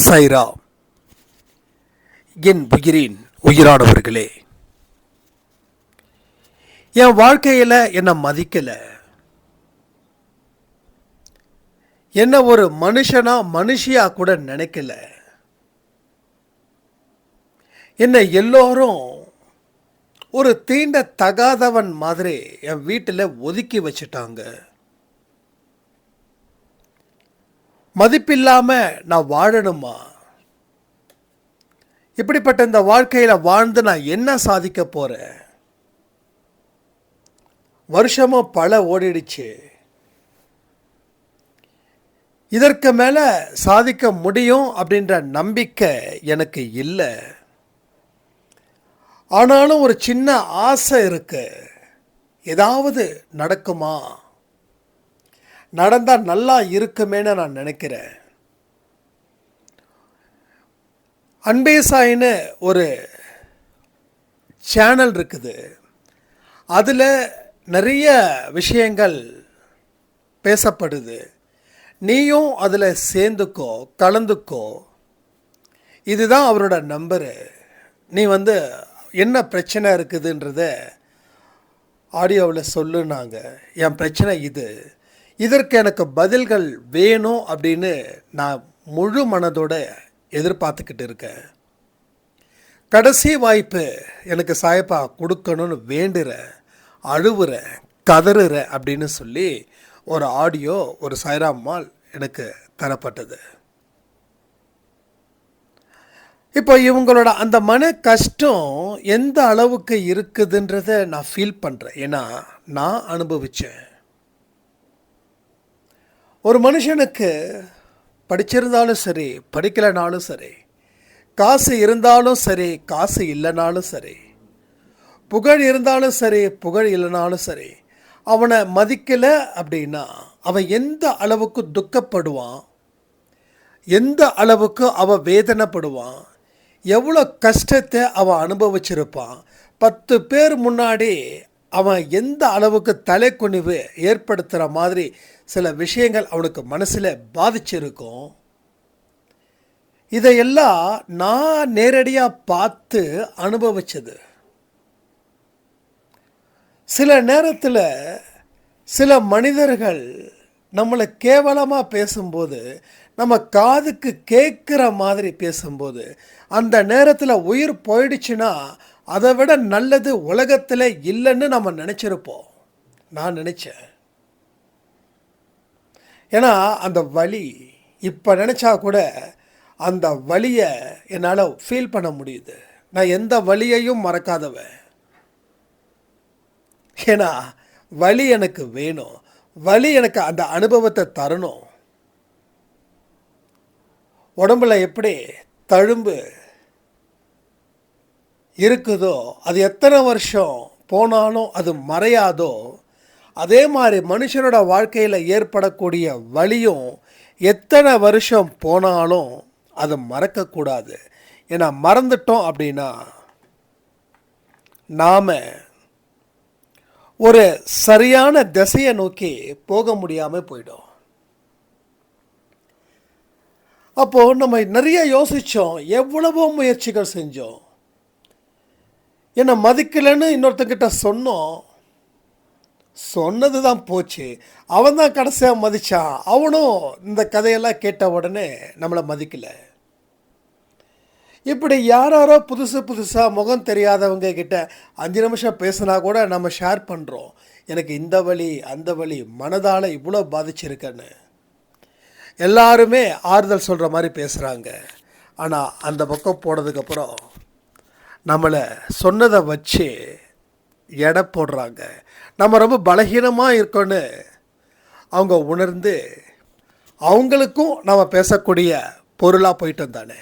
சைரா, என் உயிரின் உயிரானவர்களே, என் வாழ்க்கையில் என்னை மதிக்கலை, என்ன ஒரு மனுஷியா கூட நினைக்கல, என்னை எல்லோரும் ஒரு தீண்ட தகாதவன் மாதிரி என் வீட்டில் ஒதுக்கி வச்சுட்டாங்க. மதிப்பில்லாமல் நான் வாழணுமா? இப்படிப்பட்ட இந்த வாழ்க்கையில் வாழ்ந்து நான் என்ன சாதிக்க போகிறேன்? வருஷமும் பல ஓடிடுச்சு. இதற்கு மேலே சாதிக்க முடியும் அப்படின்ற நம்பிக்கை எனக்கு இல்லை. ஆனாலும் ஒரு சின்ன ஆசை இருக்கு, ஏதாவது நடக்குமா, நடந்தால் நல்லா இருக்குமேன்னு நான் நினைக்கிறேன். அன்பே சாயின்னு ஒரு சேனல் இருக்குது, அதில் நிறைய விஷயங்கள் பேசப்படுது. நீயும் அதில் சேர்ந்துக்கோ, கலந்துக்கோ. இதுதான் அவரோட நம்பரு. நீ என்ன பிரச்சனை இருக்குதுன்றத ஆடியோவில் சொல்லுனாங்க. என் பிரச்சனை இதற்கு எனக்கு பதில்கள் வேணும் அப்படின்னு நான் முழு மனதோட எதிர்பார்த்துக்கிட்டு இருக்கேன். கடைசி வாய்ப்பு எனக்கு சாயப்பா கொடுக்கணும்னு வேண்டுறேன், அழுவுறேன், கதறுறேன் அப்படின்னு சொல்லி ஒரு ஆடியோ ஒரு சாய்ராம்மாள் எனக்கு தரப்பட்டது. இப்போ இவங்களோட அந்த மன கஷ்டம் எந்த அளவுக்கு இருக்குதுன்றத நான் ஃபீல் பண்ணுறேன். ஏன்னா நான் அனுபவித்தேன். ஒரு மனுஷனுக்கு படிச்சிருந்தாலும் சரி, படிக்கலைனாலும் சரி, காசு இருந்தாலும் சரி, காசு இல்லைனாலும் சரி, புகழ் இருந்தாலும் சரி, புகழ் இல்லைனாலும் சரி, அவனை மதிக்கலை அப்படின்னா அவன் எந்த அளவுக்கு துக்கப்படுவான், எந்த அளவுக்கு அவன் வேதனைப்படுவான், எவ்வளோ கஷ்டத்தை அவன் அனுபவிச்சிருப்பான். 10 பேர் முன்னாடி அவன் எந்த அளவுக்கு தலைக்குனிவு ஏற்படுத்துகிற மாதிரி சில விஷயங்கள் அவனுக்கு மனசில் பாதிச்சிருக்கும். இதையெல்லாம் நான் நேரடியாக பார்த்து அனுபவிச்சது. சில நேரத்தில் சில மனிதர்கள் நம்மளை கேவலமாக பேசும்போது, நம்ம காதுக்கு கேட்குற மாதிரி பேசும்போது, அந்த நேரத்தில் உயிர் போயிடுச்சுன்னா அதை விட நல்லது உலகத்தில் இல்லைன்னு நம்ம நினச்சிருப்போம். நான் நினச்சேன். ஏன்னா அந்த வலி இப்போ நினச்சா கூட அந்த வலியை என்னால் ஃபீல் பண்ண முடியுது. நான் எந்த வலியையும் மறக்காதவன். ஏன்னா வலி எனக்கு வேணும், வலி எனக்கு அந்த அனுபவத்தை தரணும். உடம்புல எப்படி தழும்பு இருக்குதோ, அது எத்தனை வருஷம் போனாலும் அது மறையாதோ, அதே மாதிரி மனுஷனோட வாழ்க்கையில் ஏற்படக்கூடிய வலியும் எத்தனை வருஷம் போனாலும் அதை மறக்கக்கூடாது. ஏன்னா மறந்துட்டோம் அப்படின்னா நாம் ஒரு சரியான திசையை நோக்கி போக முடியாமல் போயிடும். அப்போது நம்ம நிறைய யோசித்தோம், எவ்வளவோ முயற்சிகள் செஞ்சோம். என்னை மதிக்கலைன்னு இன்னொருத்தங்கிட்ட சொன்னது தான் போச்சு. அவன் தான் கடைசியாக மதித்தான். அவனும் இந்த கதையெல்லாம் கேட்ட உடனே நம்மளை மதிக்கலை. இப்படி யாரோ புதுசாக முகம் தெரியாதவங்க கிட்ட 5 நிமிஷம் பேசினா கூட நம்ம ஷேர் பண்ணுறோம், எனக்கு இந்த வலி அந்த வலி, மனதால் இவ்வளோ பாதிச்சிருக்கேன்னு. எல்லாருமே ஆறுதல் சொல்கிற மாதிரி பேசுகிறாங்க. ஆனால் அந்த பக்கம் போனதுக்கப்புறம் நம்மளை சொன்னதை வச்சு எடை போடுறாங்க. நம்ம ரொம்ப பலகீனமாக இருக்கோன்னு அவங்க உணர்ந்து அவங்களுக்கும் நம்ம பேசக்கூடிய பொருளாக போயிட்டு வந்தானே.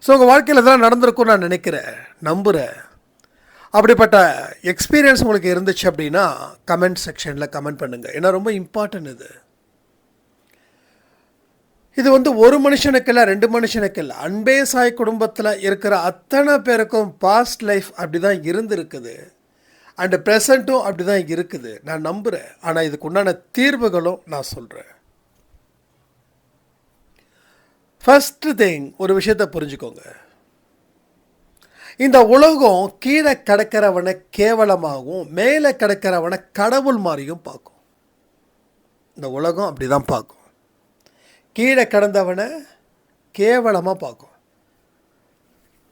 ஸோ உங்கள் வாழ்க்கையில் இதெல்லாம் நடந்திருக்கும்னு நான் நினைக்கிறேன், நம்புகிறேன். அப்படிப்பட்ட எக்ஸ்பீரியன்ஸ் உங்களுக்கு இருந்துச்சு அப்படின்னா கமெண்ட் செக்ஷனில் கமெண்ட் பண்ணுங்கள். ஏன்னா ரொம்ப இம்பார்ட்டன்ட் இது ஒரு மனுஷனுக்கு இல்லை, 2 மனுஷனுக்கு இல்லை, அன்பே சாய் குடும்பத்தில் இருக்கிற அத்தனை பேருக்கும் பாஸ்ட் லைஃப் அப்படி தான் இருந்திருக்குது. அண்டு ப்ரெசண்ட்டும் அப்படி தான் இருக்குது, நான் நம்புகிறேன். ஆனால் இதுக்கு உண்டான தீர்வுகளும் நான் சொல்கிறேன். ஃபர்ஸ்ட் திங் ஒரு விஷயத்தை புரிஞ்சுக்கோங்க. இந்த உலகம் கீழே கிடக்கிறவனை கேவலமாகவும் மேலே கிடக்கிறவனை கடவுள் மாதிரியும் பார்க்கும். இந்த உலகம் அப்படி தான் பார்க்கும். கீழே கிடந்தவனை கேவலமாக பார்க்கும்.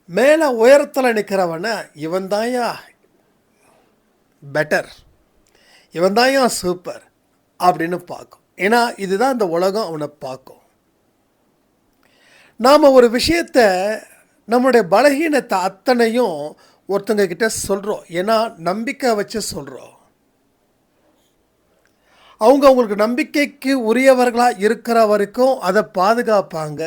மேலே உயரத்தில் நிற்கிறவனை இவன் தாயா பெட்டர், இவன் தாயா சூப்பர் அப்படின்னு பார்க்கும். ஏன்னா இதுதான் இந்த உலகம் அவனை பார்க்கும். நாம் ஒரு விஷயத்தை நம்முடைய பலகீனத்தை அத்தனையும் ஒருத்தங்க கிட்ட சொல்கிறோம். ஏன்னா நம்பிக்கை வச்சு சொல்கிறோம். அவங்க அவங்களுக்கு நம்பிக்கைக்கு உரியவர்களாக இருக்கிற வரைக்கும் அதை பாதுகாப்பாங்க.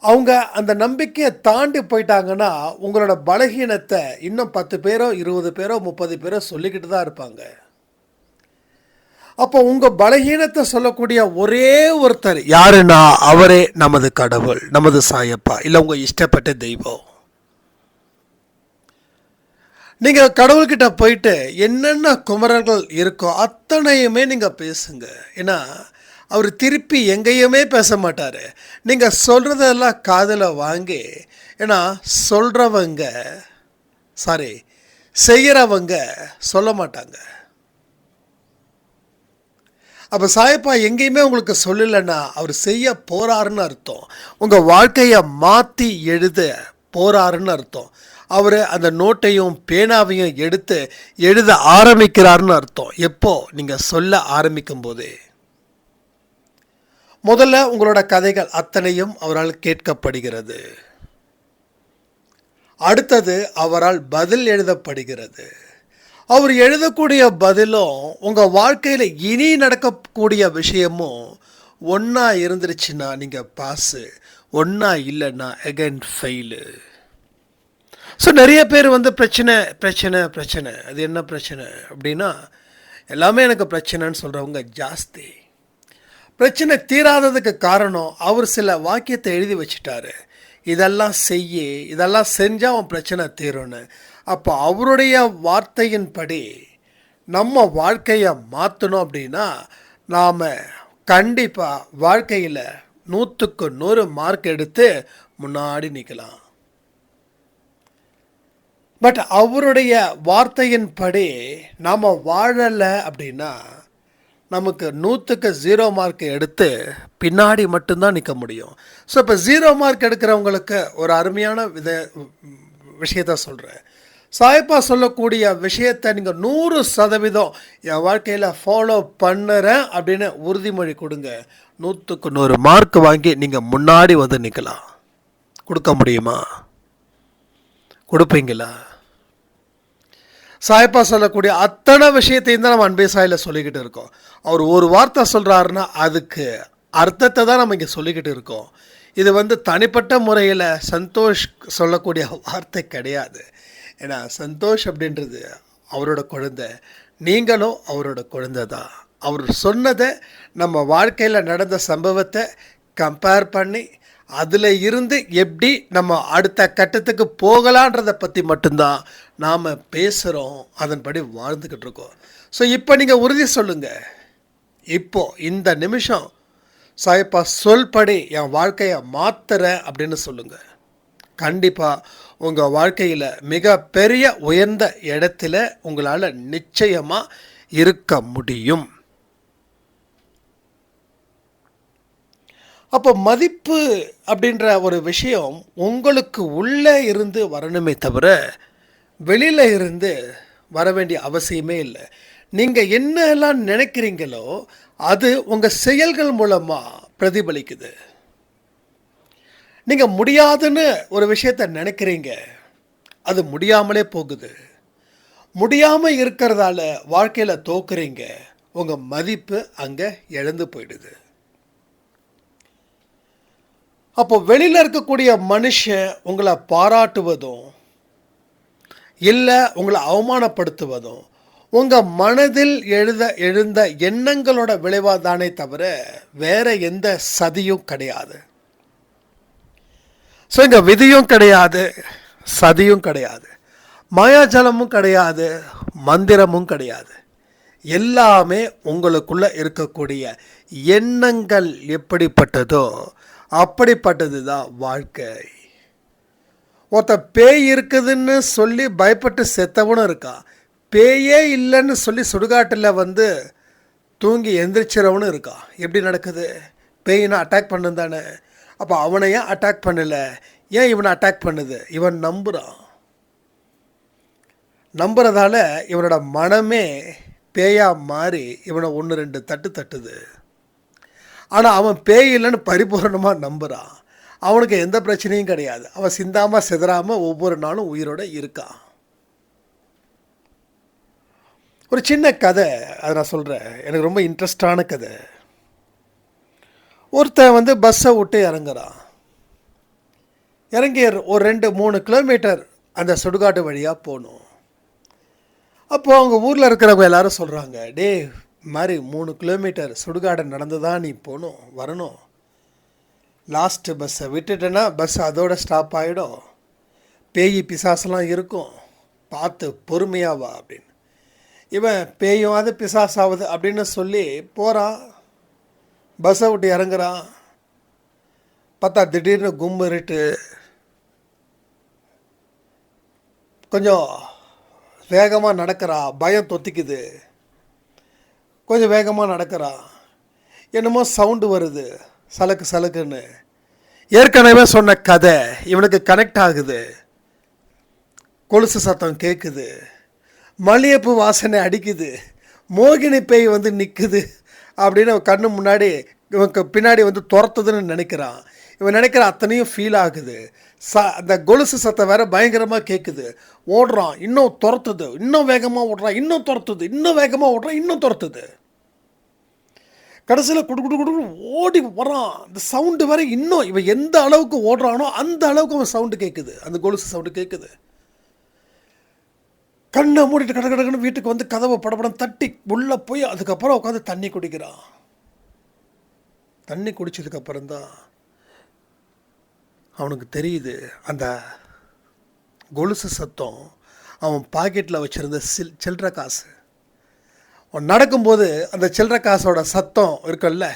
அவங்க அந்த நம்பிக்கையை தாண்டி போயிட்டாங்கன்னா உங்களோட பலகீனத்தை இன்னும் 10 பேரோ 20 பேரோ 30 பேரோ சொல்லிக்கிட்டு தான் இருப்பாங்க. அப்போ உங்கள் பலகீனத்தை சொல்லக்கூடிய ஒரே ஒருத்தர் யாருன்னா அவரே நமது கடவுள், நமது சாயப்பா, இல்லை உங்கள் இஷ்டப்பட்ட தெய்வம். நீங்கள் கடவுள்கிட்ட போயிட்டு என்னென்ன குமரர்கள் இருக்கோ அத்தனையுமே நீங்கள் பேசுங்க. ஏன்னா அவர் திருப்பி எங்கேயுமே பேச மாட்டார். நீங்கள் சொல்கிறதெல்லாம் காதில் வாங்கி, ஏன்னா செய்கிறவங்க சொல்ல மாட்டாங்க. அப்போ சாயப்பா எங்கேயுமே உங்களுக்கு சொல்லலைன்னா அவர் செய்ய போகிறாருன்னு அர்த்தம். உங்கள் வாழ்க்கையை மாற்றி எழுத போகிறாருன்னு அர்த்தம். அவர் அந்த நோட்டையும் பேனாவையும் எடுத்து எழுத ஆரம்பிக்கிறாருன்னு அர்த்தம். எப்போ நீங்கள் சொல்ல ஆரம்பிக்கும் போதே முதல்ல உங்களோட கதைகள் அத்தனையும் அவரால் கேட்கப்படுகிறது. அடுத்தது அவரால் பதில் எழுதப்படுகிறது. அவர் எழுதக்கூடிய பதிலும் உங்கள் வாழ்க்கையில் இனி நடக்கக்கூடிய விஷயமும் ஒன்றா இருந்துருச்சுன்னா நீங்கள் பாஸு, ஒன்றா இல்லைன்னா அகைன் ஃபெயிலு. ஸோ நிறைய பேர் பிரச்சனை அது என்ன பிரச்சனை அப்படின்னா எல்லாமே எனக்கு பிரச்சனைன்னு சொல்கிறவங்க ஜாஸ்தி. பிரச்சனை தீராததுக்கு காரணம் அவர் சில வாக்கியத்தை எழுதி வச்சுட்டாரு. இதெல்லாம் செஞ்சால் அவன் பிரச்சனை தீரும்னு. அப்போ அவருடைய வார்த்தையின்படி நம்ம வாழ்க்கையை மாற்றணும் அப்படின்னா நாம் கண்டிப்பாக வாழ்க்கையில் 100க்கு 100 மார்க் எடுத்து முன்னாடி நிற்கலாம். பட் அவருடைய வார்த்தையின்படி நாம் வாழலை அப்படின்னா நமக்கு 100க்கு 0 மார்க் எடுத்து பின்னாடி மட்டும்தான் நிற்க முடியும். ஸோ இப்போ 0 மார்க் எடுக்கிறவங்களுக்கு ஒரு அருமையான விஷயத்த சொல்கிறேன். சாயப்பா சொல்லக்கூடிய விஷயத்தை நீங்கள் 100% என் வாழ்க்கையில் ஃபாலோ பண்ணுறேன் அப்படின்னு உறுதிமொழி கொடுங்க. 100க்கு 100 மார்க் வாங்கி நீங்கள் முன்னாடி வந்து நிற்கலாம். கொடுக்க முடியுமா? கொடுப்பீங்களா? சாயப்பா சொல்லக்கூடிய அத்தனை விஷயத்தையும் தான் நம்ம அன்பே சாயில் சொல்லிக்கிட்டு இருக்கோம். அவர் ஒரு வார்த்தை சொல்கிறாருன்னா அதுக்கு அர்த்தத்தை தான் நம்ம இங்கே சொல்லிக்கிட்டு இருக்கோம். இது தனிப்பட்ட முறையில் சந்தோஷ் சொல்லக்கூடிய வார்த்தை கிடையாது. ஏன்னா சந்தோஷ் அப்படின்றது அவரோட குழந்தை, நீங்களும் அவரோட குழந்தை தான். அவர் சொன்னதை நம்ம வாழ்க்கையில் நடந்த சம்பவத்தை கம்பேர் பண்ணி அதில் இருந்து எப்படி நம்ம அடுத்த கட்டத்துக்கு போகலான்றதை பற்றி மட்டும்தான் நாம் பேசுகிறோம், அதன்படி வாழ்ந்துக்கிட்டு இருக்கோம். ஸோ இப்போ நீங்கள் உறுதி சொல்லுங்கள். இப்போது இந்த நிமிஷம் சாயப்பா சொல்படி என் வாழ்க்கையை மாற்றுறேன் அப்படின்னு சொல்லுங்கள். கண்டிப்பாக உங்கள் வாழ்க்கையில் மிக பெரிய உயர்ந்த இடத்துல உங்களால் நிச்சயமாக இருக்க முடியும். அப்போ மதிப்பு அப்படின்ற ஒரு விஷயம் உங்களுக்கு உள்ளே இருந்து வரணுமே தவிர வெளியில் இருந்து வர வேண்டிய அவசியமே இல்லை. நீங்கள் என்னெல்லாம் நினைக்கிறீங்களோ அது உங்கள் செயல்கள் மூலமாக பிரதிபலிக்குது. நீங்கள் முடியாதுன்னு ஒரு விஷயத்தை நினைக்கிறீங்க, அது முடியாமலே போகுது. முடியாமல் இருக்கிறதால வாழ்க்கையில் தோக்குறீங்க, உங்கள் மதிப்பு அங்கே இழந்து போயிடுது. அப்போ வெளியில் இருக்கக்கூடிய மனுஷன் உங்களை பாராட்டுவதும் இல்லை உங்களை அவமானப்படுத்துவதும் உங்கள் மனதில் எழுந்த எண்ணங்களோட விளைவாக தானே தவிர வேற எந்த சதியும் கிடையாது. ஸோ இங்கே விதியும் கிடையாது, சதியும் கிடையாது, மாயாஜலமும் கிடையாது, மந்திரமும் கிடையாது. எல்லாமே உங்களுக்குள்ள இருக்கக்கூடிய எண்ணங்கள் எப்படிப்பட்டதோ அப்படிப்பட்டது தான் வாழ்க்கை. ஒருத்தன் பேய் இருக்குதுன்னு சொல்லி பயப்பட்டு செத்தவனும் இருக்கான். பேயே இல்லைன்னு சொல்லி சுடுகாட்டில் தூங்கி எந்திரிச்சிறவனும் இருக்கான். எப்படி நடக்குது? பேயினா அட்டாக் பண்ணு தானே. அப்போ அவனை ஏன் அட்டாக் பண்ணலை? ஏன் இவனை அட்டாக் பண்ணுது? இவன் நம்புறதால இவனோட மனமே பேயாக மாறி இவனை 1-2 தட்டு தட்டுது. ஆனால் அவன் பேய் இல்லைன்னு பரிபூர்ணமாக நம்புகிறான். அவனுக்கு எந்த பிரச்சனையும் கிடையாது. அவன் சிந்தாமல் சிதறாமல் ஒவ்வொரு நாளும் உயிரோடு இருக்கான். ஒரு சின்ன கதை அதை நான் சொல்கிறேன். எனக்கு ரொம்ப இன்ட்ரெஸ்டான கதை. ஒருத்தன் பஸ்ஸை விட்டு இறங்குறான். இறங்கி ஒரு 2-3 கிலோமீட்டர் அந்த சுடுகாட்டு வழியாக போகணும். அப்போது அவங்க ஊரில் இருக்கிறவங்க எல்லாரும் சொல்கிறாங்க, டே மாதிரி 3 கிலோமீட்டர் சுடுகாடை நடந்து தான் நீ போகணும் வரணும். லாஸ்ட்டு பஸ்ஸை விட்டுட்டேன்னா பஸ் அதோட ஸ்டாப் ஆகிடும். பேய் பிசாசெல்லாம் இருக்கும், பார்த்து பொறுமையாக வா அப்படின்னு. இவன் பேயும் பிசாசாகுது அப்படின்னு சொல்லி போகிறான். பஸ்ஸை விட்டு இறங்குறான். பார்த்தா திடீர்னு கும்பிட்டு கொஞ்சம் வேகமாக நடக்கிறா. பயம் தொத்திக்குது. கொஞ்சம் வேகமாக நடக்கிறா. என்னமோ சவுண்டு வருது, சலக்கு சலக்குன்னு. ஏற்கனவே சொன்ன கதை இவனுக்கு கனெக்ட் ஆகுது. கொலுசு சத்தம் கேட்குது, மல்லிகைப்பூ வாசனை அடிக்குது, மோகினி பேய் நிற்குது அப்படின்னு கண்ணு முன்னாடி இவனுக்கு பின்னாடி துரத்துதுன்னு நினைக்கிறான். இவன் நினைக்கிற அத்தனையும் ஃபீல் ஆகுது. அந்த கொலுசு சத்தம் வேற பயங்கரமாக கேட்குது. ஓடுறான், இன்னும் துரத்துது, இன்னும் வேகமாக ஓடுறான், இன்னும் துரத்துது, இன்னும் வேகமாக ஓடுறான், இன்னும் துரத்துது. கடைசியில் குடு ஓடி வரான். அந்த சவுண்டு வேற இன்னும் இவன் எந்த அளவுக்கு ஓடுறானோ அந்த அளவுக்கு அவன் சவுண்டு கேட்குது. அந்த கொலுசு சவுண்டு கேட்குது. கண்ணை மூடிட்டு கடகடன்னு வீட்டுக்கு கதவை படப்படம் தட்டி உள்ளே போய் அதுக்கப்புறம் உட்காந்து தண்ணி குடிக்கிறான். தண்ணி குடிச்சதுக்கப்புறம் தான் அவனுக்கு தெரியுது அந்த கொலுசு சத்தம் அவன் பாக்கெட்டில் வச்சுருந்த சில்லற காசு. அவன் நடக்கும்போது அந்த சில்லற காசோட சத்தம் இருக்குல்ல,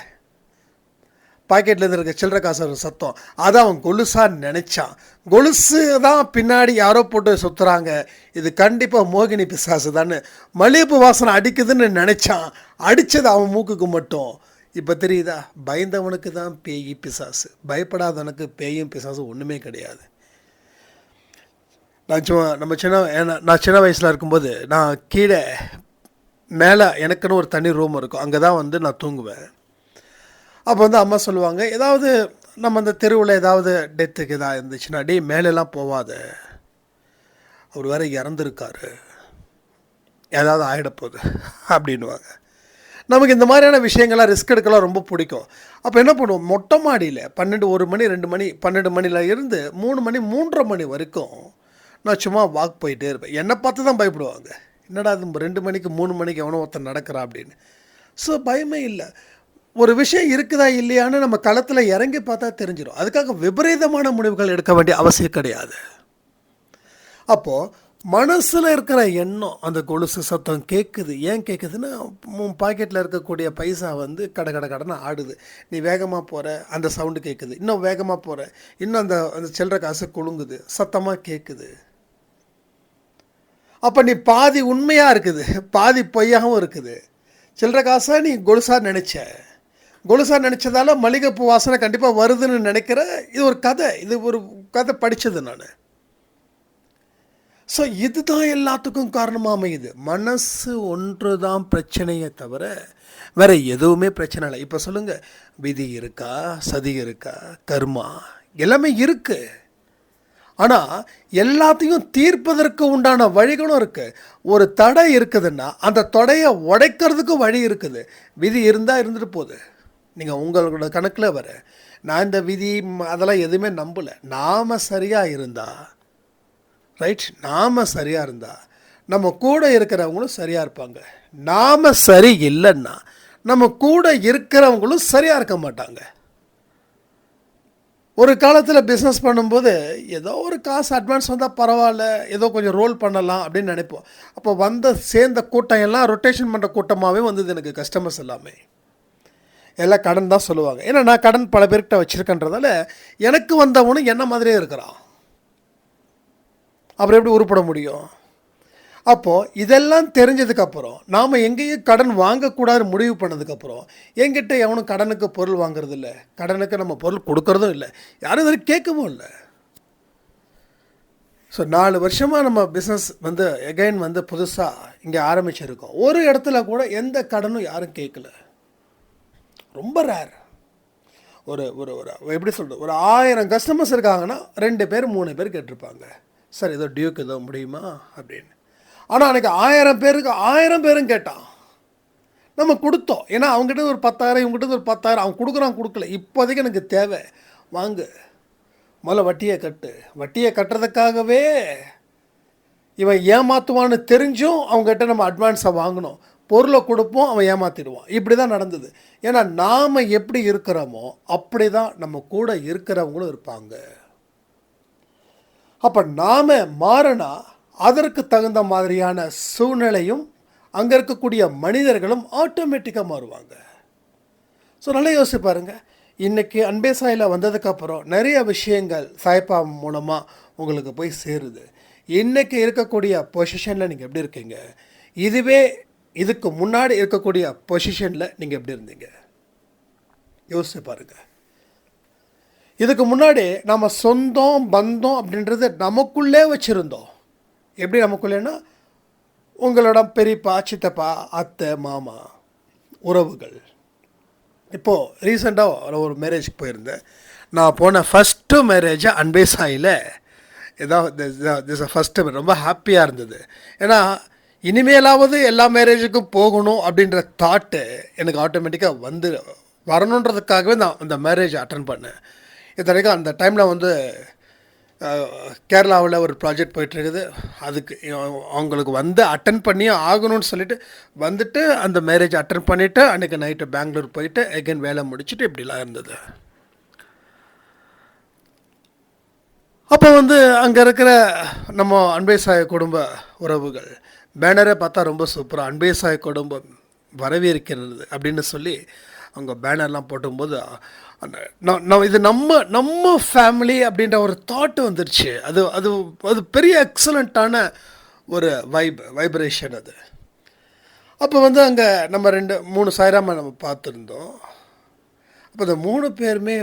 பாக்கெட்லேருந்து இருக்க சில்லற காசோட சத்தம், அதை அவன் கொலுசாக நினச்சான். கொலுசு தான் பின்னாடி யாரோ போட்டு சுற்றுறாங்க, இது கண்டிப்பாக மோகினி பிசாசு தானே, மல்லிகைப்பூ வாசனை அடிக்குதுன்னு நினச்சான். அடித்தது அவன் மூக்குக்கு மட்டும். இப்போ தெரியுதா? பயந்தவனுக்கு தான் பேய் பிசாசு, பயப்படாதவனுக்கு பேயும் பிசாசு ஒன்றுமே கிடையாது. நான் சின்ன வயசில் இருக்கும்போது நான் கீழே மேலே எனக்குன்னு ஒரு தனி ரூம் இருக்கும், அங்கே தான் நான் தூங்குவேன். அப்போ அம்மா சொல்லுவாங்க, ஏதாவது நம்ம அந்த தெருவில் ஏதாவது டெத்துக்கு எதாவது இருந்துச்சுன்னா, டே மேலெல்லாம் போவாத, அவர் வேறு இறந்துருக்காரு, ஏதாவது ஆகிடப்போகுது அப்படின்வாங்க. நமக்கு இந்த மாதிரியான விஷயங்கள்லாம் ரிஸ்க் எடுக்கலாம் ரொம்ப பிடிக்கும். அப்போ என்ன பண்ணுவோம், மொட்டை மாடியில் 12, 1 மணி 2 மணி 12 மணியில் இருந்து 3 மணி 3:30 மணி வரைக்கும் நான் சும்மா வாக் போயிட்டே இருப்பேன். என்னை பார்த்து தான் பயப்படுவாங்க, என்னடா அது 2 மணிக்கு 3 மணிக்கு எவனோ ஒருத்தன் நடக்கிறா அப்படின்னு. ஸோ பயமே இல்லை. ஒரு விஷயம் இருக்குதா இல்லையான்னு நம்ம களத்தில் இறங்கி பார்த்தா தெரிஞ்சிடும். அதுக்காக விபரீதமான முடிவுகள் எடுக்க வேண்டிய அவசியம் கிடையாது. அப்போது மனசில் இருக்கிற எண்ணம், அந்த கொலுசு சத்தம் கேட்குது. ஏன் கேட்குதுன்னா, பாக்கெட்டில் இருக்கக்கூடிய பைசா கடன்னு ஆடுது. நீ வேகமாக போகிற, அந்த சவுண்டு கேட்குது. இன்னும் வேகமாக போகிற, இன்னும் அந்த சில்லற காசு குலுங்குது, சத்தமாக கேட்குது. அப்போ நீ பாதி உண்மையாக இருக்குது, பாதி பொய்யாகவும் இருக்குது. சில்லற காசை நீ கொலுசாக நினச்சதால மல்லிகைப்பூ வாசனை கண்டிப்பாக வருதுன்னு நினைக்கிற. இது ஒரு கதை படித்தது நான். ஸோ இதுதான் எல்லாத்துக்கும் காரணமாக அமையுது. மனசு ஒன்று தான் பிரச்சனையே தவிர வேறு எதுவுமே பிரச்சனை இல்லை. இப்போ சொல்லுங்கள், விதி இருக்கா, சதி இருக்கா, கர்மா எல்லாமே இருக்குது. ஆனால் எல்லாத்தையும் தீர்ப்பதற்கு உண்டான வழிகளும் இருக்குது. ஒரு தடை இருக்குதுன்னா அந்த தடையை உடைக்கிறதுக்கும் வழி இருக்குது. விதி இருந்தால் இருந்துட்டு போகுது. நீங்கள் உங்களோட கணக்கில் வர, நான் இந்த விதி அதெல்லாம் எதுவுமே நம்பலை. நாம் சரியாக இருந்தால் ரைட், நாம் சரியாக இருந்தால் நம்ம கூட இருக்கிறவங்களும் சரியாக இருப்பாங்க. நாம் சரி இல்லைன்னா நம்ம கூட இருக்கிறவங்களும் சரியாக இருக்க மாட்டாங்க. ஒரு காலத்தில் பிஸ்னஸ் பண்ணும்போது ஏதோ ஒரு காசு அட்வான்ஸ் வந்தால் பரவாயில்ல, ஏதோ கொஞ்சம் ரோல் பண்ணலாம் அப்படின்னு நினைப்போம். அப்போ சேர்ந்த கூட்டம் எல்லாம் ரொட்டேஷன் பண்ணுற கூட்டமாகவே வந்தது எனக்கு கஸ்டமர்ஸ் எல்லாமே. எல்லாம் கடன் தான் சொல்லுவாங்க. ஏன்னா நான் கடன் பல பேர்கிட்ட வச்சுருக்கேன்றதால எனக்கு வந்தவனும் என்ன மாதிரியே இருக்கிறான். அப்புறம் எப்படி உருப்பட முடியும்? அப்போது இதெல்லாம் தெரிஞ்சதுக்கப்புறம் நாம் எங்கேயும் கடன் வாங்கக்கூடாதுன்னு முடிவு பண்ணதுக்கப்புறம் என்கிட்ட எவனும் கடனுக்கு பொருள் வாங்குறது இல்லை, கடனுக்கு நம்ம பொருள் கொடுக்கறதும் இல்லை, யாரும் இது கேட்கவும் இல்லை. ஸோ 4 வருஷமாக நம்ம பிஸ்னஸ் எகைன் புதுசாக இங்கே ஆரம்பிச்சிருக்கோம். ஒரு இடத்துல கூட எந்த கடனும் யாரும் கேட்கல. ரொம்ப ரேர். ஒரு ஒரு ஒரு எப்படி சொல்கிறது, ஒரு 1000 கஸ்டமர்ஸ் இருக்காங்கன்னா 2 பேர் 3 பேர் கேட்டிருப்பாங்க, சார் ஏதோ டியூக்கு ஏதோ முடியுமா அப்படின்னு. ஆனால் அன்றைக்கி 1000 பேருக்கு 1000 பேரும் கேட்டான். நம்ம கொடுத்தோம். ஏன்னா அவங்ககிட்ட ஒரு 10,000, இவங்ககிட்ட ஒரு 10,000, அவன் கொடுக்கல. இப்போதைக்கு எனக்கு தேவை, வாங்கு, முதல்ல வட்டியை கட்டு. வட்டியை கட்டுறதுக்காகவே இவன் ஏமாற்றுவான்னு தெரிஞ்சும் அவங்ககிட்ட நம்ம அட்வான்ஸை வாங்கணும். பொருளை கொடுப்போம், அவன் ஏமாற்றிடுவான். இப்படி தான் நடந்தது. ஏன்னா நாம் எப்படி இருக்கிறோமோ அப்படி தான் நம்ம கூட இருக்கிறவங்களும் இருப்பாங்க. அப்போ நாம் மாறினா அதற்கு தகுந்த மாதிரியான சூழ்நிலையும் அங்கே இருக்கக்கூடிய மனிதர்களும் ஆட்டோமேட்டிக்காக மாறுவாங்க. ஸோ நல்லா யோசிச்சு பாருங்கள். இன்றைக்கி அன்பே சாயில் வந்ததுக்கப்புறம் நிறைய விஷயங்கள் சாய்ப்பா மூலமாக உங்களுக்கு போய் சேருது. இன்றைக்கி இருக்கக்கூடிய பொசிஷனில் நீங்கள் எப்படி இருக்கீங்க, இதுக்கு முன்னாடி இருக்கக்கூடிய பொசிஷனில் நீங்கள் எப்படி இருந்தீங்க யோசிச்சு பாருங்கள். இதுக்கு முன்னாடி நம்ம சொந்தம் பந்தம் அப்படின்றது நமக்குள்ளே வச்சுருந்தோம். எப்படி நமக்குள்ளேன்னா, உங்களோட பெரியப்பா, சித்தப்பா, அத்தை, மாமா, உறவுகள். இப்போது ரீசெண்டாக ஒரு மேரேஜுக்கு போயிருந்தேன். நான் போன ஃபஸ்ட்டு மேரேஜை அன்பே சாயில் திஸ் ஃபஸ்ட்டு ரொம்ப ஹாப்பியாக இருந்தது. ஏன்னா இனிமேலாவது எல்லா மேரேஜுக்கும் போகணும் அப்படின்ற தாட்டு எனக்கு ஆட்டோமேட்டிக்காக வரணுன்றதுக்காகவே நான் அந்த மேரேஜ் அட்டன் பண்ணேன். இத்தனைக்கும் அந்த டைமில் கேரளாவில் ஒரு ப்ராஜெக்ட் போயிட்டுருக்குது. அதுக்கு அவங்களுக்கு அட்டன் பண்ணியே ஆகணும்னு சொல்லிட்டு அந்த மேரேஜ் அட்டன் பண்ணிவிட்டு அன்றைக்கி நைட்டு பெங்களூர் போயிட்டு எகைன் வேலை முடிச்சுட்டு இப்படிலாம் இருந்தது. அப்போ அங்கே இருக்கிற நம்ம அன்பே சாய் குடும்ப உறவுகள் பேனரை பார்த்தா ரொம்ப சூப்பராக அன்பே சாய் குடும்பம் வரவேற்கிறது அப்படின்னு சொல்லி அவங்க பேனர்லாம் போட்டும்போது இது நம்ம ஃபேமிலி அப்படின்ற ஒரு தாட்டு வந்துருச்சு. அது அது அது பெரிய எக்ஸலண்ட்டான ஒரு வைப்ரேஷன் அது. அப்போ அங்கே நம்ம 2-3 சாய்ராமை நம்ம பார்த்துருந்தோம். அப்போ அந்த 3 பேருமே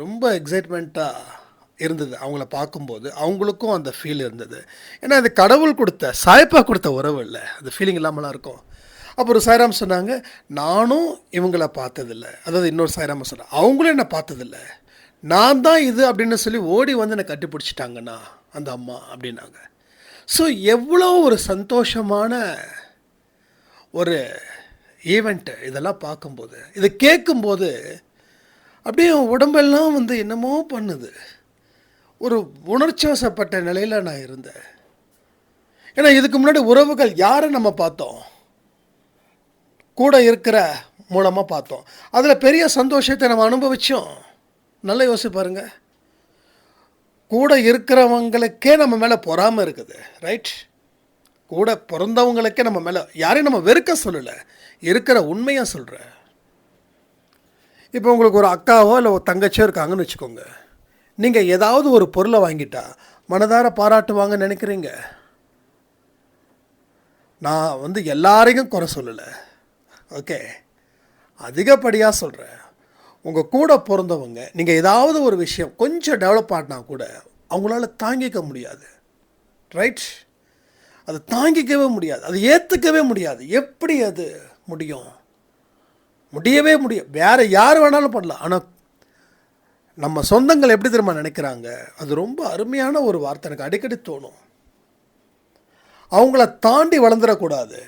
ரொம்ப எக்ஸைட்மெண்ட்டாக இருந்தது. அவங்கள பார்க்கும்போது அவங்களுக்கும் அந்த ஃபீல் இருந்தது. ஏன்னா அது கடவுள் கொடுத்த சாய்ப்பா கொடுத்த உறவு இல்லை, அந்த ஃபீலிங் இல்லாமலாம் இருக்கும். அப்போ ஒரு சாய்ராம் சொன்னாங்க, நானும் இவங்கள பார்த்ததில்லை. அதாவது இன்னொரு சாய்ராம சொன்னாங்க, அவங்களும் என்னை பார்த்ததில்லை, நான் தான் இது அப்படின்னு சொல்லி ஓடி என்னை கட்டி பிடிச்சிட்டாங்கண்ணா அந்த அம்மா அப்படின்னாங்க. ஸோ எவ்வளோ ஒரு சந்தோஷமான ஒரு ஈவெண்ட்டு இதெல்லாம் பார்க்கும்போது, இதை கேட்கும்போது அப்படியே உடம்பெல்லாம் என்னமோ பண்ணுது. ஒரு உணர்ச்சி வசப்பட்ட நிலையில் நான் இருந்தேன். ஏன்னா இதுக்கு முன்னாடி உறவுகள் யாரை நம்ம பார்த்தோம், கூட இருக்கிற மூலமாக பார்த்தோம். அதில் பெரிய சந்தோஷத்தை நம்ம அனுபவித்தோம். நல்லா யோசிச்சு பாருங்கள். கூட இருக்கிறவங்களுக்கே நம்ம மேலே பொறாமல் இருக்குது, ரைட்? கூட பிறந்தவங்களுக்கே நம்ம மேலே, யாரையும் நம்ம வெறுக்க சொல்லலை, இருக்கிற உண்மையாக சொல்கிறேன். இப்போ உங்களுக்கு ஒரு அக்காவோ இல்லை ஒரு தங்கச்சியோ இருக்காங்கன்னு வச்சுக்கோங்க. நீங்கள் ஏதாவது ஒரு பொருளை வாங்கிட்டா மனதார பாராட்டுவாங்கன்னு நினைக்கிறீங்க? நான் எல்லாரையும் குறை சொல்லலை, ஓகே, அதிகப்படியாக சொல்கிறேன். உங்கள் கூட பிறந்தவங்க நீங்கள் ஏதாவது ஒரு விஷயம் கொஞ்சம் டெவலப் ஆகினா கூட அவங்களால தாங்கிக்க முடியாது, ரைட்? அது தாங்கிக்கவே முடியாது, அது ஏற்றுக்கவே முடியாது. எப்படி அது முடியும்? முடியவே முடியும். வேறு யார் வேணாலும் பண்ணலாம். ஆனால் நம்ம சொந்தங்கள் எப்படி தெரியுமா நினைக்கிறாங்க? அது ரொம்ப அருமையான ஒரு வார்த்தை, எனக்கு அடிக்கடி தோணும். அவங்கள தாண்டி வளர்ந்துடக்கூடாது,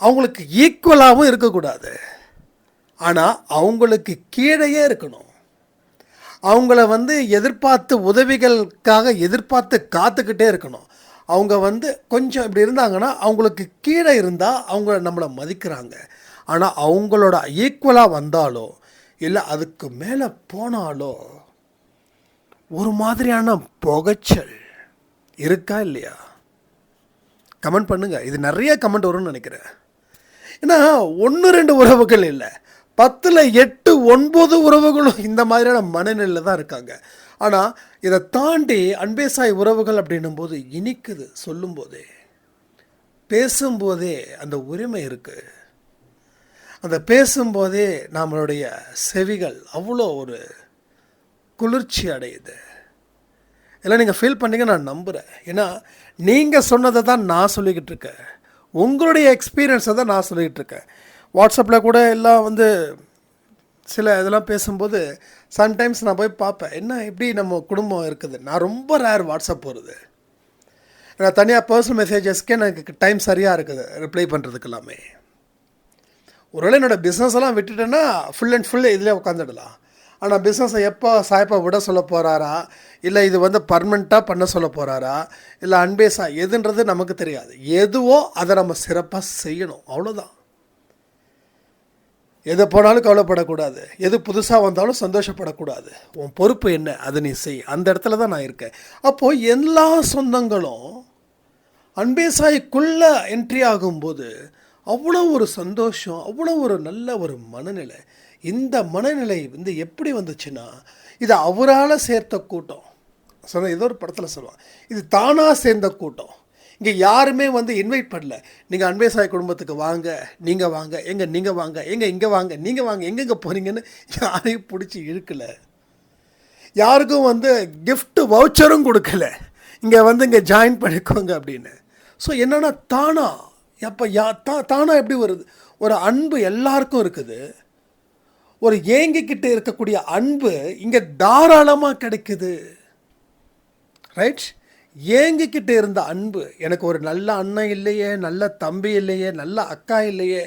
அவங்களுக்கு ஈக்குவலாகவும் இருக்கக்கூடாது, ஆனால் அவங்களுக்கு கீழேயே இருக்கணும். அவங்கள எதிர்பார்த்து உதவிகளுக்காக எதிர்பார்த்து காத்துக்கிட்டே இருக்கணும். அவங்க கொஞ்சம் இப்படி இருந்தாங்கன்னா அவங்களுக்கு கீழே இருந்தால் அவங்க நம்மளை மதிக்கிறாங்க. ஆனால் அவங்களோட ஈக்குவலாக வந்தாலோ இல்லை அதுக்கு மேலே போனாலோ ஒரு மாதிரியான புகைச்சல் இருக்கா இல்லையா? கமெண்ட் பண்ணுங்கள். இது நிறைய கமெண்ட் வரும்னு நினைக்கிறேன். ஏன்னா 1-2 உறவுகள் இல்லை, 10, 8, 9 உறவுகளும் இந்த மாதிரியான மனநிலையில் தான் இருக்காங்க. ஆனால் இதை தாண்டி அன்பே சாய் உறவுகள் அப்படின்னும் போது இனிக்குது. சொல்லும்போதே, பேசும்போதே அந்த உரிமை இருக்குது. அந்த பேசும்போதே நம்மளுடைய செவிகள் அவ்வளோ ஒரு குளிர்ச்சி அடையுது. எல்லாம் நீங்கள் ஃபீல் பண்ணீங்க நான் நம்புகிறேன். ஏன்னா நீங்கள் சொன்னதை தான் நான் சொல்லிக்கிட்டு இருக்கேன், உங்களுடைய எக்ஸ்பீரியன்ஸை தான் நான் சொல்லிக்கிட்டு இருக்கேன். வாட்ஸ்அப்பில் கூட எல்லாம் வந்து சில இதெல்லாம் பேசும்போது சம்டைம்ஸ் நான் போய் பார்ப்பேன், என்ன இப்படி நம்ம குடும்பம் இருக்குது. நான் ரொம்ப ரேர் வாட்ஸ்அப் போகிறது. நான் தனியாக பர்சனல் மெசேஜஸ்க்கே எனக்கு டைம் சரியாக இருக்குது ரிப்ளை பண்ணுறதுக்கு எல்லாமே. ஒருவேளை என்னோடய பிஸ்னஸ் எல்லாம் விட்டுட்டேன்னா ஃபுல் அண்ட் ஃபுல் இதிலே உட்காந்துடலாம். ஆனால் பிஸ்னஸை எப்போ சாய்ப்பா விட சொல்ல போகிறாரா, இல்லை இது வந்து பர்மனெண்ட்டாக பண்ண சொல்ல போகிறாரா, இல்லை அன்பே சாய் எதுன்றது நமக்கு தெரியாது. எதுவோ அதை நம்ம சிறப்பாக செய்யணும், அவ்வளோதான். எது போனாலும் கவலைப்படக்கூடாது, எது புதுசாக வந்தாலும் சந்தோஷப்படக்கூடாது. உன் பொறுப்பு என்ன, அதை நீ செய். அந்த இடத்துல தான் நான் இருக்கேன். அப்போது எல்லா சொந்தங்களும் அன்பே சாய்க்குள்ளே என்ட்ரி ஆகும்போது அவ்வளோ ஒரு சந்தோஷம், அவ்வளோ ஒரு நல்ல ஒரு மனநிலை. இந்த மனநிலை வந்து எப்படி வந்துச்சுன்னா, இது அவரால் சேர்த்த கூட்டம். சொன்ன ஏதோ ஒரு படத்தில் சொல்லுவான், இது தானாக சேர்ந்த கூட்டம். இங்கே யாருமே வந்து இன்வைட் பண்ணல, நீங்கள் அன்பே சாய் குடும்பத்துக்கு வாங்க, நீங்கள் வாங்க, நீங்கள் வாங்க, இங்கே வாங்க, நீங்கள் வாங்க, எங்கெங்கே போகிறீங்கன்னு யாரையும் பிடிச்சி இழுக்கலை. யாருக்கும் வந்து கிஃப்ட் வவுச்சரும் கொடுக்கல, இங்கே வந்து இங்கே ஜாயின் பண்ணிக்கோங்க அப்படின்னு. ஸோ என்னென்னா தானா எப்போ தானாக எப்படி வருது? ஒரு அன்பு எல்லாருக்கும் இருக்குது. ஒரு ஏங்கிக்கிட்டு இருக்கக்கூடிய அன்பு இங்கே தாராளமாக கிடைக்குது. ரைட்? ஏங்கிக்கிட்டு இருந்த அன்பு, எனக்கு ஒரு நல்ல அண்ணன் இல்லையே, நல்ல தம்பி இல்லையே, நல்ல அக்கா இல்லையே,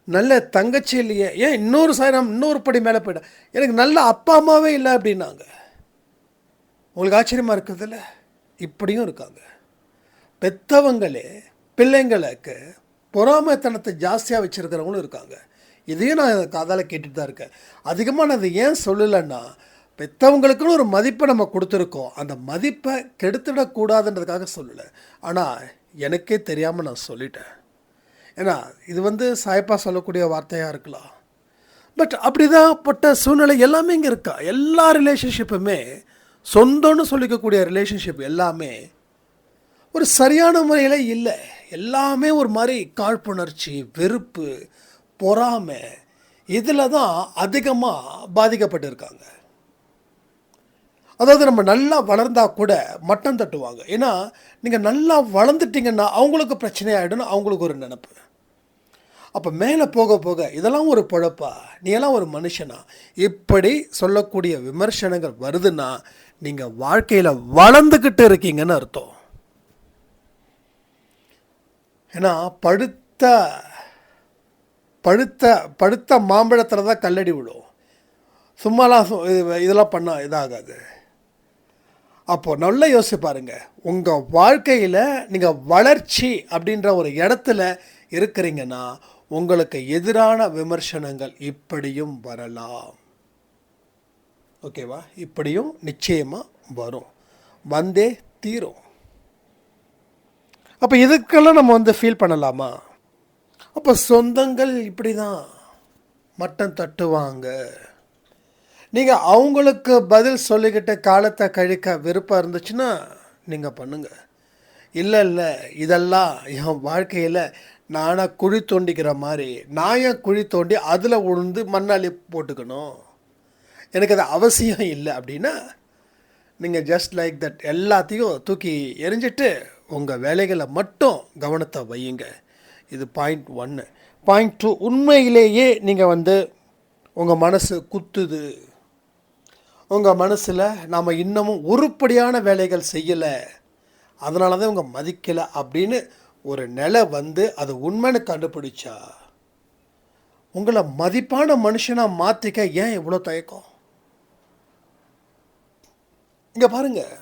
நல்ல தங்கச்சி இல்லையே, ஏன் இன்னொரு படி மேலே போயிட்டேன், எனக்கு நல்ல அப்பா அம்மாவே இல்லை அப்படின்னாங்க. உங்களுக்கு ஆச்சரியமாக இருக்குதுல்ல? இப்படியும் இருக்காங்க. பெற்றவங்களே பிள்ளைங்களுக்கு பொறாமைத்தனத்தை ஜாஸ்தியாக வச்சுருக்கிறவங்களும் இருக்காங்க. இதையும் நான் காதால் கேட்டுட்டு தான் இருக்கேன். அதிகமாக நான் அதை ஏன் சொல்லலைன்னா, பெற்றவங்களுக்குன்னு ஒரு மதிப்பை நம்ம கொடுத்துருக்கோம், அந்த மதிப்பை கெடுத்துடக்கூடாதுன்றதுக்காக சொல்லலை. ஆனால் எனக்கே தெரியாமல் நான் சொல்லிட்டேன். ஏன்னா இது வந்து சாய்ப்பா சொல்லக்கூடிய வார்த்தையாக இருக்கலாம், பட் அப்படி தான் பட்ட சூழ்நிலை எல்லாமே இங்கே இருக்கா. எல்லா ரிலேஷன்ஷிப்புமே சொந்தம்னு சொல்லிக்கக்கூடிய ரிலேஷன்ஷிப் எல்லாமே ஒரு சரியான முறையில் இல்லை. எல்லாமே ஒரு மாதிரி காழ்ப்புணர்ச்சி, வெறுப்பு, பொறாமை, இதில் தான் அதிகமாக பாதிக்கப்பட்டிருக்காங்க. அதாவது நம்ம நல்லா வளர்ந்தால் கூட மட்டம் தட்டுவாங்க. ஏன்னா நீங்கள் நல்லா வளர்ந்துட்டிங்கன்னா அவங்களுக்கு பிரச்சனை ஆகிடும்னு அவங்களுக்கு ஒரு நினப்பு. அப்போ மேலே போக போக இதெல்லாம் ஒரு பொழப்பா, நீ எல்லாம் ஒரு மனுஷனா, இப்படி சொல்லக்கூடிய விமர்சனங்கள் வருதுன்னா நீங்கள் வாழ்க்கையில் வளர்ந்துக்கிட்டு இருக்கீங்கன்னு அர்த்தம். ஏன்னா பழுத்த மாம்பழத்தில் தான் கல்லடி விடும். சும்மாலாம் இதெல்லாம் பண்ணால் இதாகாது. அப்போது நல்லா யோசிச்சு பாருங்கள், உங்கள் வாழ்க்கையில் நீங்கள் வளர்ச்சி அப்படின்ற ஒரு இடத்துல இருக்கிறீங்கன்னா உங்களுக்கு எதிரான விமர்சனங்கள் இப்படியும் வரலாம். ஓகேவா? இப்படியும் நிச்சயமாக வரும், வந்தே தீரும். அப்போ இதுக்கெல்லாம் நம்ம வந்து ஃபீல் பண்ணலாமா? அப்போ சொந்தங்கள் இப்படி தான் மட்டம் தட்டுவாங்க. நீங்கள் அவங்களுக்கு பதில் சொல்லிக்கிட்ட காலத்தை கழிக்க விருப்பம் இருந்துச்சுன்னா நீங்கள் பண்ணுங்கள். இல்லை இதெல்லாம் என் வாழ்க்கையில் நானாக குழி தோண்டிக்கிற மாதிரி, நான் ஏன் குழி தோண்டி அதில் உழுந்து மண்ணாளி போட்டுக்கணும், எனக்கு அது அவசியம் இல்லை அப்படின்னா நீங்கள் ஜஸ்ட் லைக் தட் எல்லாத்தையும் தூக்கி எரிஞ்சிட்டு உங்கள் வேலைகளை மட்டும் கவனத்தை வையுங்க. இது பாயிண்ட் 1. பாயிண்ட் 2, உண்மையிலேயே நீங்கள் வந்து உங்கள் மனசு குத்துது, உங்கள் மனசில் நாம் இன்னமும் உருப்படியான வேலைகள் செய்யலை, அதனால தான் உங்கள் மதிக்கலை அப்படின்னு ஒரு நிலை வந்து அது உண்மைன்னு கண்டுபிடிச்சா உங்களை மதிப்பான மனுஷனாக மாற்றிக்க ஏன் இவ்வளோ தயக்கம்? இங்கே பாருங்கள்,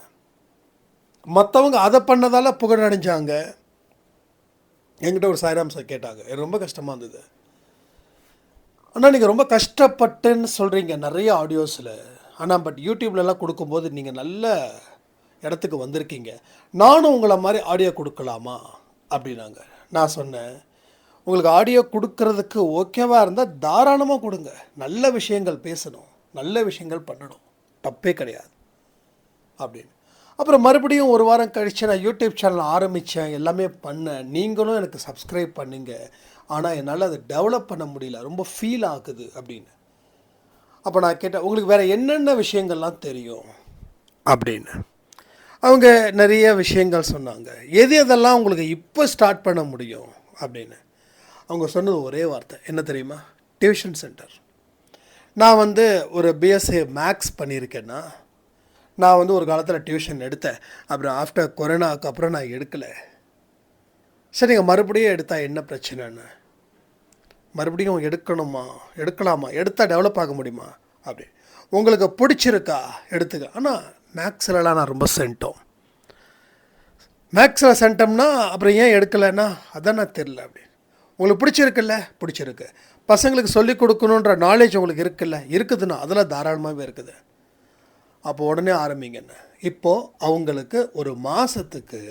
மற்றவங்க அதை பண்ணதால் புகழடைஞ்சாங்க. என்கிட்ட ஒரு சாய்ராம் சார் கேட்டாங்க, எனக்கு ரொம்ப கஷ்டமாக இருந்தது. ஆனால் நீங்கள் ரொம்ப கஷ்டப்பட்டுன்னு சொல்கிறீங்க நிறைய ஆடியோஸில். ஆனால் பட் யூடியூப்லலாம் கொடுக்கும்போது நீங்கள் நல்ல இடத்துக்கு வந்திருக்கீங்க. நானும் உங்களை மாதிரி ஆடியோ கொடுக்கலாமா அப்படின்னாங்க. நான் சொன்னேன், உங்களுக்கு ஆடியோ கொடுக்கறதுக்கு ஓகேவாக இருந்தால் தாராளமாக கொடுங்க. நல்ல விஷயங்கள் பேசணும், நல்ல விஷயங்கள் பண்ணணும், தப்பே கிடையாது அப்படின்னு. அப்புறம் மறுபடியும் ஒரு வாரம் கழித்து நான் யூடியூப் சேனல் ஆரம்பித்தேன், எல்லாமே பண்ணேன். நீங்களும் எனக்கு சப்ஸ்கிரைப் பண்ணுங்க. ஆனால் என்னால் அதை டெவலப் பண்ண முடியல, ரொம்ப ஃபீல் ஆகுது அப்படின்னு. அப்போ நான் கேட்டேன், உங்களுக்கு வேறு என்னென்ன விஷயங்கள்லாம் தெரியும் அப்படின்னு. அவங்க நிறைய விஷயங்கள் சொன்னாங்க. எது எதெல்லாம் உங்களுக்கு இப்போ ஸ்டார்ட் பண்ண முடியும் அப்படின்னு. அவங்க சொன்னது ஒரே வார்த்தை என்ன தெரியுமா? Tuition centre. நான் வந்து ஒரு பிஎஸ்சி மேக்ஸ் பண்ணியிருக்கேன்னா, நான் வந்து ஒரு காலத்தில் டியூஷன் எடுத்தேன். அப்புறம் ஆஃப்டர் கொரோனாவுக்கு அப்புறம் நான் எடுக்கலை. சரி, நீங்கள் மறுபடியும் எடுத்தால் என்ன பிரச்சனைன்னு. மறுபடியும் எடுக்கணுமா, எடுக்கலாமா, எடுத்தால் டெவலப் ஆக முடியுமா அப்படி. உங்களுக்கு பிடிச்சிருக்கா எடுத்துக்க. ஆனால் மேக்ஸ்லலாம் நான் ரொம்ப சென்ட்டோம். மேக்ஸில் சென்ட்டோம்னா அப்புறம் ஏன் எடுக்கலைன்னா அதான் நான் தெரில அப்படி. உங்களுக்கு பிடிச்சிருக்குல்ல, பிடிச்சிருக்கு. பசங்களுக்கு சொல்லிக் கொடுக்கணுன்ற நாலேஜ் உங்களுக்கு இருக்குல்ல, இருக்குதுன்னா அதெல்லாம் தாராளமாகவே இருக்குது. அப்போ உடனே ஆரம்பிங்கன்னு. இப்போது அவங்களுக்கு ஒரு மாதத்துக்கு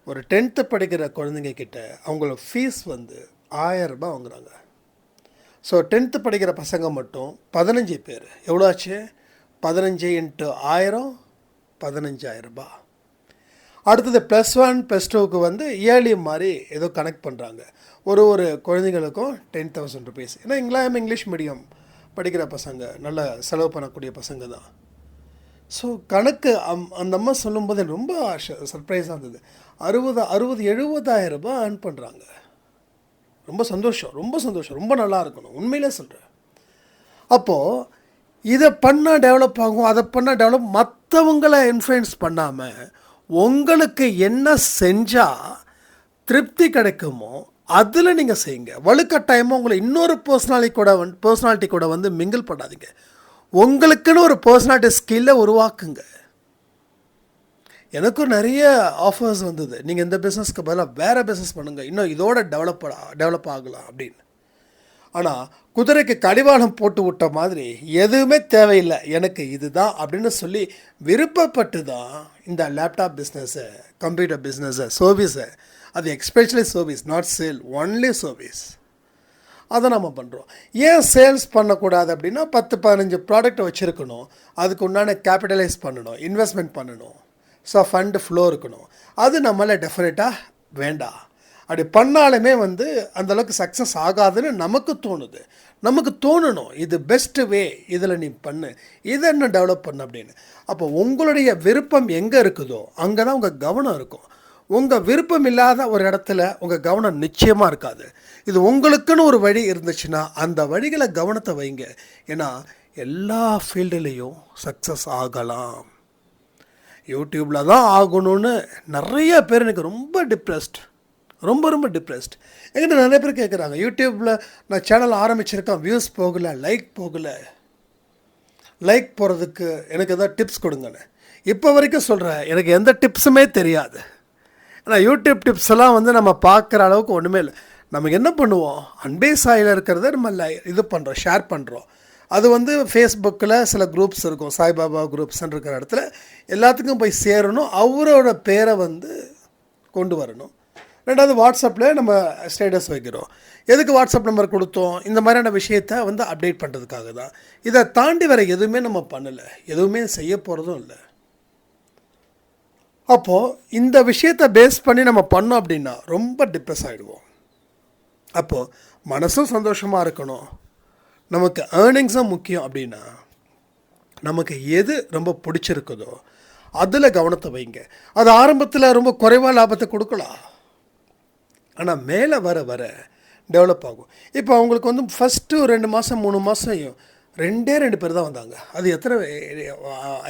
ஒரு 10th படிக்கிற குழந்தைங்க கிட்ட அவங்களோட ஃபீஸ் வந்து 1000 ரூபாய் வாங்குறாங்க. ஸோ 10th படிக்கிற பசங்க மட்டும் 15 பேர் எவ்வளோ ஆச்சு? 15 × 1000 15,000 ரூபாய். அடுத்தது +1 +2க்கு வந்து இயர்லி மாதிரி ஏதோ கனெக்ட் பண்ணுறாங்க. ஒரு குழந்தைங்களுக்கும் 10,000 ருபீஸ். ஏன்னா இங்கிலீஷ் மீடியம் படிக்கிற பசங்க, நல்ல செலவு பண்ணக்கூடிய பசங்க தான். ஸோ கணக்கு அந்த அம்மா சொல்லும்போது எனக்கு ரொம்ப சர்ப்ரைஸாக இருந்தது. 70,000 ரூபாய் ஏர்ன் பண்ணுறாங்க. ரொம்ப சந்தோஷம், ரொம்ப சந்தோஷம், ரொம்ப நல்லா இருக்கணும், உண்மையிலே சொல்கிறேன். அப்போது இதை பண்ணால் டெவலப் ஆகும், அதை பண்ணால் டெவலப், மற்றவங்களை இன்ஃப்ளூயன்ஸ் பண்ணாமல் உங்களுக்கு என்ன செஞ்சால் திருப்தி கிடைக்குமோ அதில் நீங்கள் செய்யுங்க. வலுக்கட்டாயமாக உங்களை இன்னொரு பர்சனாலிட்டி கூட வந்து மிங்கிள் பண்ணாதீங்க. உங்களுக்குன்னு ஒரு பர்சனாலிட்டி ஸ்கில்லை உருவாக்குங்க. எனக்கும் நிறைய ஆஃபர்ஸ் வந்தது, நீங்கள் இந்த பிஸ்னஸ்க்கு பதிலாக வேறு பிஸ்னஸ் பண்ணுங்கள், இன்னும் இதோட டெவலப் ஆகலாம் அப்படின்னு. ஆனால் குதிரைக்கு கடிவாளம் போட்டு விட்ட மாதிரி எதுவுமே தேவையில்லை, எனக்கு இதுதான் அப்படின்னு சொல்லி விருப்பப்பட்டு தான் இந்த லேப்டாப் பிஸ்னஸை, கம்ப்யூட்டர் பிஸ்னஸை, சர்வீஸை, அது especially service, not sale, only service, அதை நம்ம பண்ணுறோம். ஏன் சேல்ஸ் பண்ணக்கூடாது அப்படின்னா 10-15 ப்ராடக்ட் வச்சுருக்கணும், அதுக்கு உண்டான கேபிட்டலைஸ் பண்ணணும், இன்வெஸ்ட்மெண்ட் பண்ணணும், ஸோ ஃபண்டு ஃப்ளோ இருக்கணும். அது நம்மளை டெஃபினட்டாக வேண்டாம். அப்படி பண்ணாலுமே வந்து அந்தளவுக்கு சக்ஸஸ் ஆகாதுன்னு நமக்கு தோணுது. நமக்கு தோணணும் இது பெஸ்ட்டு வே, இதில் நீ பண்ணு, இதை என்ன டெவலப் பண்ணு அப்படின்னு. அப்போ உங்களுடைய விருப்பம் எங்கே இருக்குதோ அங்கே தான் உங்கள் கவனம் இருக்கும். உங்கள் விருப்பம் இல்லாத ஒரு இடத்துல உங்கள் கவனம் நிச்சயமாக இருக்காது. இது உங்களுக்குன்னு ஒரு வழி இருந்துச்சுன்னா அந்த வழிகளை கவனத்தை வைங்க. ஏன்னா எல்லா ஃபீல்டுலேயும் சக்ஸஸ் ஆகலாம். யூடியூப்பில் தான் ஆகணும்னு நிறைய பேர் எனக்கு ரொம்ப டிப்ரெஸ்ட். என்கிட்ட நிறைய பேர் கேட்குறாங்க, யூடியூப்பில் நான் சேனல் ஆரம்பிச்சிருக்கேன், வியூஸ் போகலை, லைக் போகிறதுக்கு எனக்கு எதாவது டிப்ஸ் கொடுங்கன்னு. இப்போ வரைக்கும் சொல்கிறேன், எனக்கு எந்த டிப்ஸுமே தெரியாது. ஆனால் யூடியூப் டிப்ஸ் எல்லாம் வந்து நம்ம பார்க்குற அளவுக்கு ஒன்றுமே இல்லை. நமக்கு என்ன பண்ணுவோம், அன்பே சாயில் இருக்கிறத நம்ம இது பண்ணுறோம், ஷேர் பண்ணுறோம். அது வந்து ஃபேஸ்புக்கில் சில குரூப்ஸ் இருக்கும், சாய்பாபா குரூப்ஸ்ன்னு இருக்கிற இடத்துல எல்லாத்துக்கும் போய் சேரணும், அவரோட பேரை வந்து கொண்டு வரணும். ரெண்டாவது வாட்ஸ்அப்பில் நம்ம ஸ்டேட்டஸ் வைக்கிறோம். எதுக்கு வாட்ஸ்அப் நம்பர் கொடுத்தோம்? இந்த மாதிரியான விஷயத்தை வந்து அப்டேட் பண்ணுறதுக்காக தான். இதை தாண்டி வேறு எதுவுமே நம்ம பண்ணலை, எதுவுமே செய்ய போகிறதும் இல்லை. அப்போது இந்த விஷயத்தை பேஸ் பண்ணி நம்ம பண்ணோம் அப்படின்னா ரொம்ப டிப்ரெஸ் ஆகிடுவோம். அப்போது மனசும் சந்தோஷமாக இருக்கணும், நமக்கு ஏர்னிங்ஸும் முக்கியம். அப்படின்னா நமக்கு எது ரொம்ப பிடிச்சிருக்குதோ அதில் கவனத்தை வைங்க. அது ஆரம்பத்தில் ரொம்ப குறைவாக லாபத்தை கொடுக்கலாம், ஆனால் மேலே வர டெவலப் ஆகும். இப்போ அவங்களுக்கு வந்து ஃபஸ்ட்டு 2 மாதம் 3 மாதம் 2 பேர் தான் வந்தாங்க. அது எத்தனை,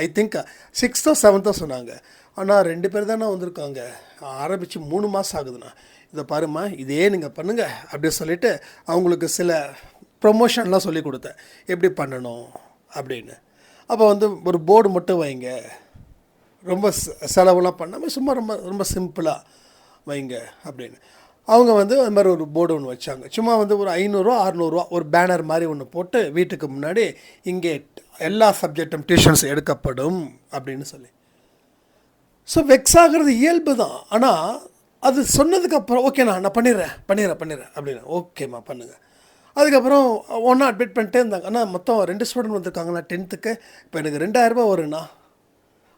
I think 6th or 7th சொன்னாங்க. ஆனால் 2 பேர் தானே வந்திருக்காங்க, ஆரம்பித்து 3 மாதம் ஆகுதுண்ணா. இதை பாருமா, இதே நீங்கள் பண்ணுங்கள் அப்படின்னு சொல்லிவிட்டு அவங்களுக்கு சில ப்ரொமோஷன்லாம் சொல்லி கொடுத்தேன், எப்படி பண்ணணும் அப்படின்னு. அப்போ வந்து ஒரு போர்டு மட்டும் வைங்க, ரொம்ப செலவுலாம் பண்ணாமல் சும்மா ரொம்ப ரொம்ப சிம்பிளாக வைங்க அப்படின்னு. அவங்க வந்து அது மாதிரி ஒரு போர்டு ஒன்று வச்சாங்க. சும்மா வந்து ஒரு 500 600 ஒரு பேனர் மாதிரி ஒன்று போட்டு வீட்டுக்கு முன்னாடி, இங்கே எல்லா சப்ஜெக்டும் டியூஷன்ஸ் எடுக்கப்படும் அப்படின்னு சொல்லி. ஸோ வெக்ஸ் ஆகிறது இயல்பு தான். ஆனால் அது சொன்னதுக்கப்புறம் ஓகேண்ணா நான் பண்ணிடுறேன் அப்படின்னு. ஓகேம்மா பண்ணுங்கள். அதுக்கப்புறம் ஒன்றா அட்மிட் பண்ணிட்டே இருந்தாங்க. ஆனால் மொத்தம் 2 ஸ்டூடெண்ட் வந்திருக்காங்கண்ணா 10th. இப்போ எனக்கு 2000 வருண்ணா.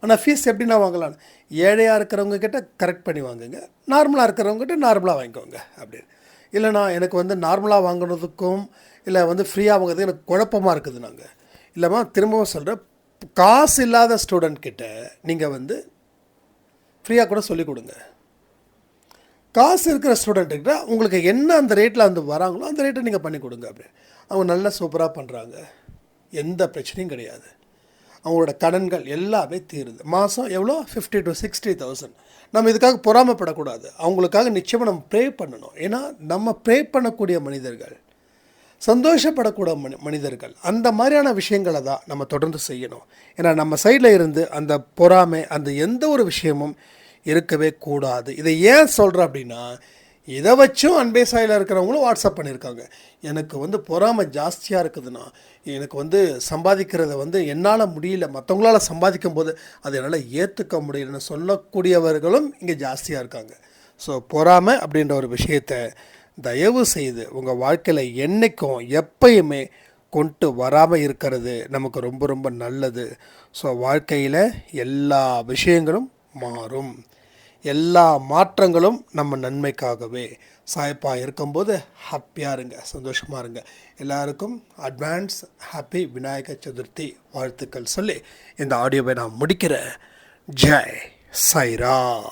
ஆனால் ஃபீஸ் எப்படின்னா வாங்கலான்னு, ஏழையாக இருக்கிறவங்க கிட்ட கரெக்ட் பண்ணி வாங்குங்க, நார்மலாக இருக்கிறவங்ககிட்ட நார்மலாக வாங்கிக்கோங்க அப்படின்னு. இல்லைண்ணா எனக்கு வந்து நார்மலாக வாங்கினதுக்கும் இல்லை வந்து ஃப்ரீயாக வாங்குறதுக்கு எனக்கு குழப்பமாக இருக்குது. நாங்கள் இல்லைம்மா திரும்பவும் சொல்கிறேன், காசு இல்லாத ஸ்டூடெண்ட் கிட்ட நீங்கள் வந்து ஃப்ரீயாக கூட சொல்லிக் கொடுங்க. காசு இருக்கிற ஸ்டூடெண்ட்டுக்கிட்ட உங்களுக்கு என்ன அந்த ரேட்டில் வந்து வராங்களோ அந்த ரேட்டை நீங்கள் பண்ணி கொடுங்க அப்படி. அவங்க நல்லா சூப்பராக பண்ணுறாங்க, எந்த பிரச்சனையும் கிடையாது. அவங்களோட கடன்கள் எல்லாமே தீருது. மாதம் எவ்வளோ 50 to 60,000. நம்ம இதுக்காக பொறாமைப்படக்கூடாது. அவங்களுக்காக நிச்சயமாக நம்ம ப்ரே பண்ணணும். ஏன்னா நம்ம ப்ரே பண்ணக்கூடிய மனிதர்கள், சந்தோஷப்படக்கூடிய மனிதர்கள், அந்த மாதிரியான விஷயங்களை தான் நம்ம தொடர்ந்து செய்யணும். ஏன்னா நம்ம சைடில் இருந்து அந்த பொறாமை, அந்த எந்த ஒரு விஷயமும் இருக்கவே கூடாது. இதை ஏன் சொல்கிறேன் அப்படின்னா, இதை வச்சும் அன்பே சாயில் இருக்கிறவங்களும் வாட்ஸ்அப் பண்ணியிருக்காங்க. எனக்கு வந்து பொறாமை ஜாஸ்தியாக இருக்குதுன்னா, எனக்கு வந்து சம்பாதிக்கிறத வந்து என்னால் முடியல, மற்றவங்களால் சம்பாதிக்கும் போது அது என்னால் ஏற்றுக்க முடியலன்னு சொல்லக்கூடியவர்களும் இங்கே ஜாஸ்தியாக இருக்காங்க. ஸோ பொறாமை அப்படின்ற ஒரு விஷயத்தை தயவு செய்து உங்கள் வாழ்க்கையில் என்றைக்கும் எப்பயுமே கொண்டு வராமல் இருக்கிறது நமக்கு ரொம்ப ரொம்ப நல்லது. ஸோ வாழ்க்கையில் எல்லா விஷயங்களும் மாறும், எல்லா மாற்றங்களும் நம்ம நன்மைக்காகவே. சாய்ப்பாக இருக்கும்போது ஹாப்பியாக இருங்க, சந்தோஷமாக இருங்க. எல்லாருக்கும் அட்வான்ஸ் ஹாப்பி விநாயக சதுர்த்தி வாழ்த்துக்கள் சொல்லி இந்த ஆடியோவை நான் முடிக்கிறேன். ஜெய் சாய்ராம்.